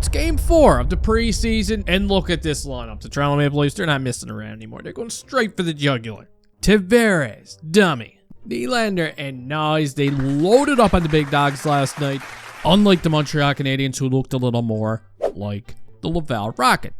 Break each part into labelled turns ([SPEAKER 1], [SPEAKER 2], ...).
[SPEAKER 1] It's game 4 of the preseason, and look at this lineup. The Toronto Maple Leafs, they're not messing around anymore. They're going straight for the jugular. Tavares, Dummy, Nylander, and Nyes, they loaded up on the big dogs last night, unlike the Montreal Canadiens, who looked a little more like the Laval Rocket.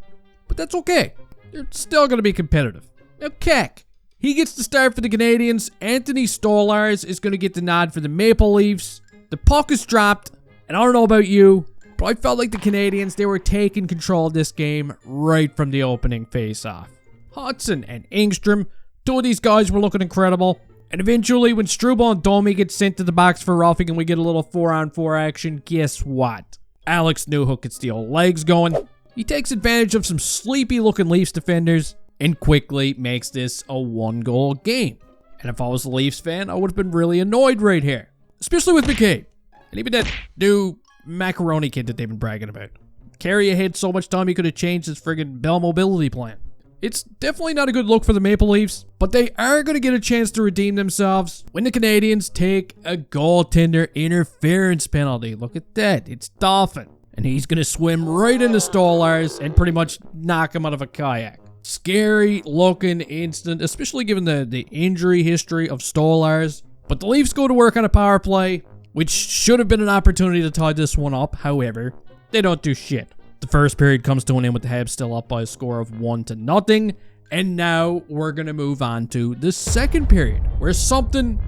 [SPEAKER 1] But that's okay. They're still going to be competitive. Now, Keck, he gets the start for the Canadiens. Anthony Stolarz is going to get the nod for the Maple Leafs. The puck is dropped, and I don't know about you, but I felt like the Canadiens, they were taking control of this game right from the opening face-off. Hutson and Engstrom, two of these guys were looking incredible. And eventually, when Struble and Domi get sent to the box for roughing and we get a little 4-on-4 action, guess what? Alex Newhook gets the old legs going. He takes advantage of some sleepy-looking Leafs defenders and quickly makes this a 1-goal game. And if I was a Leafs fan, I would have been really annoyed right here. Especially with McCabe. And even that new macaroni kid that they've been bragging about. Carrier had so much time he could have changed his friggin' Bell mobility plan. It's definitely not a good look for the Maple Leafs, but they are going to get a chance to redeem themselves when the Canadiens take a goaltender interference penalty. Look at that. It's Dolphin. And he's going to swim right into Stolarz and pretty much knock him out of a kayak. Scary looking incident, especially given the injury history of Stolarz. But the Leafs go to work on a power play, which should have been an opportunity to tie this one up. However, they don't do shit. The first period comes to an end with the Habs still up by a score of 1-0. And now we're going to move on to the second period, where something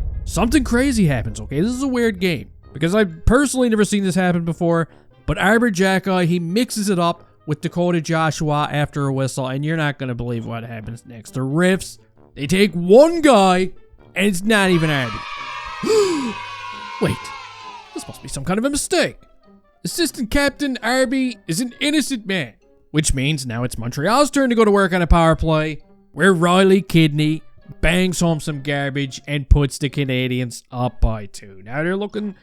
[SPEAKER 1] crazy happens, okay? This is a weird game, because I've personally never seen this happen before. But Arbor Jacki, he mixes it up with Dakota Joshua after a whistle, and you're not going to believe what happens next. The refs, they take one guy, and it's not even Arbor. Wait, this must be some kind of a mistake. Assistant Captain Arby is an innocent man, which means now it's Montreal's turn to go to work on a power play, where Riley Kidney bangs home some garbage and puts the Canadiens up by 2. Now they're looking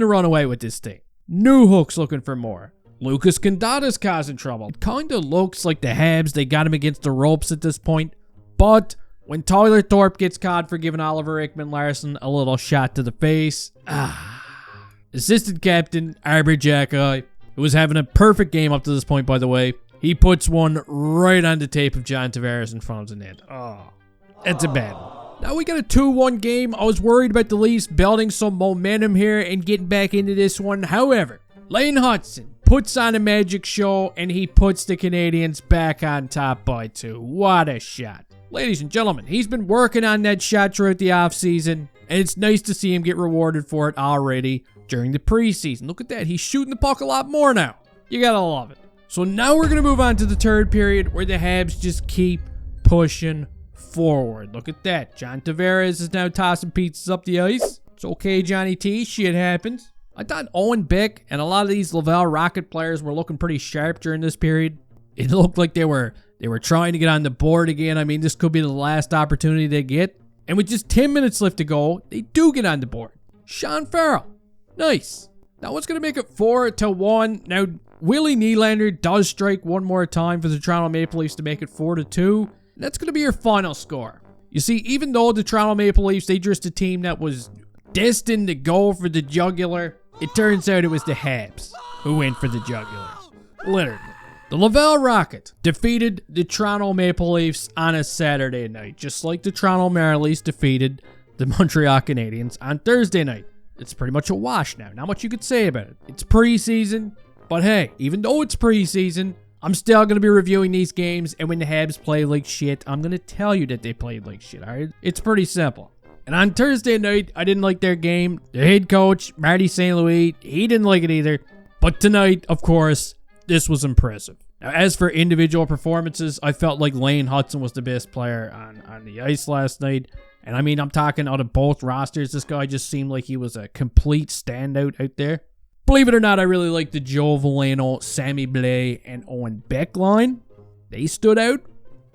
[SPEAKER 1] to run away with this thing. Newhook's looking for more. Lucas Condata's causing trouble. It kind of looks like the Habs, they got him against the ropes at this point, but when Tyler Thorpe gets caught for giving Oliver Ekman-Larsson a little shot to the face, Assistant Captain Arbor Jacki, who was having a perfect game up to this point, by the way, he puts one right on the tape of John Tavares in front of the net. Oh, that's a bad one. Now we got a 2-1 game. I was worried about the Leafs building some momentum here and getting back into this one. However, Lane Hutson puts on a magic show and he puts the Canadiens back on top by 2. What a shot. Ladies and gentlemen, he's been working on that shot throughout the offseason, and it's nice to see him get rewarded for it already during the preseason. Look at that. He's shooting the puck a lot more now. You gotta love it. So now we're going to move on to the third period, where the Habs just keep pushing forward. Look at that. John Tavares is now tossing pizzas up the ice. It's okay, Johnny T. Shit happens. I thought Owen Beck and a lot of these Laval Rocket players were looking pretty sharp during this period. It looked like they were trying to get on the board again. I mean, this could be the last opportunity they get. And with just 10 minutes left to go, they do get on the board. Sean Farrell. Nice. Now it's going to make it 4-1. Now, Willie Nylander does strike one more time for the Toronto Maple Leafs to make it 4-2. And that's going to be your final score. You see, even though the Toronto Maple Leafs, they just a team that was destined to go for the jugular, it turns out it was the Habs who went for the jugular. Literally. The Laval Rocket defeated the Toronto Maple Leafs on a Saturday night, just like the Toronto Marlies defeated the Montreal Canadiens on Thursday night. It's pretty much a wash now. Not much you could say about it. It's preseason, but hey, even though it's preseason, I'm still going to be reviewing these games, and when the Habs play like shit, I'm going to tell you that they played like shit, alright? It's pretty simple. And on Thursday night, I didn't like their game. Their head coach, Marty St. Louis, he didn't like it either. But tonight, of course, this was impressive. Now, as for individual performances, I felt like Lane Hutson was the best player on the ice last night. And I mean, I'm talking out of both rosters. This guy just seemed like he was a complete standout out there. Believe it or not, I really like the Joe Veleno, Sammy Blais, and Owen Beck line. They stood out.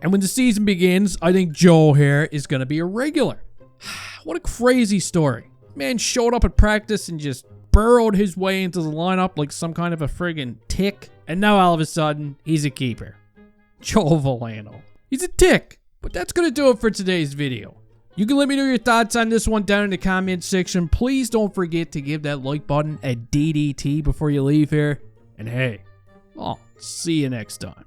[SPEAKER 1] And when the season begins, I think Joe here is going to be a regular. What a crazy story. Man showed up at practice and just burrowed his way into the lineup like some kind of a friggin' tick. And now all of a sudden, he's a keeper. Joe Veleno. He's a tick. But that's going to do it for today's video. You can let me know your thoughts on this one down in the comment section. Please don't forget to give that like button a DDT before you leave here. And hey, I'll see you next time.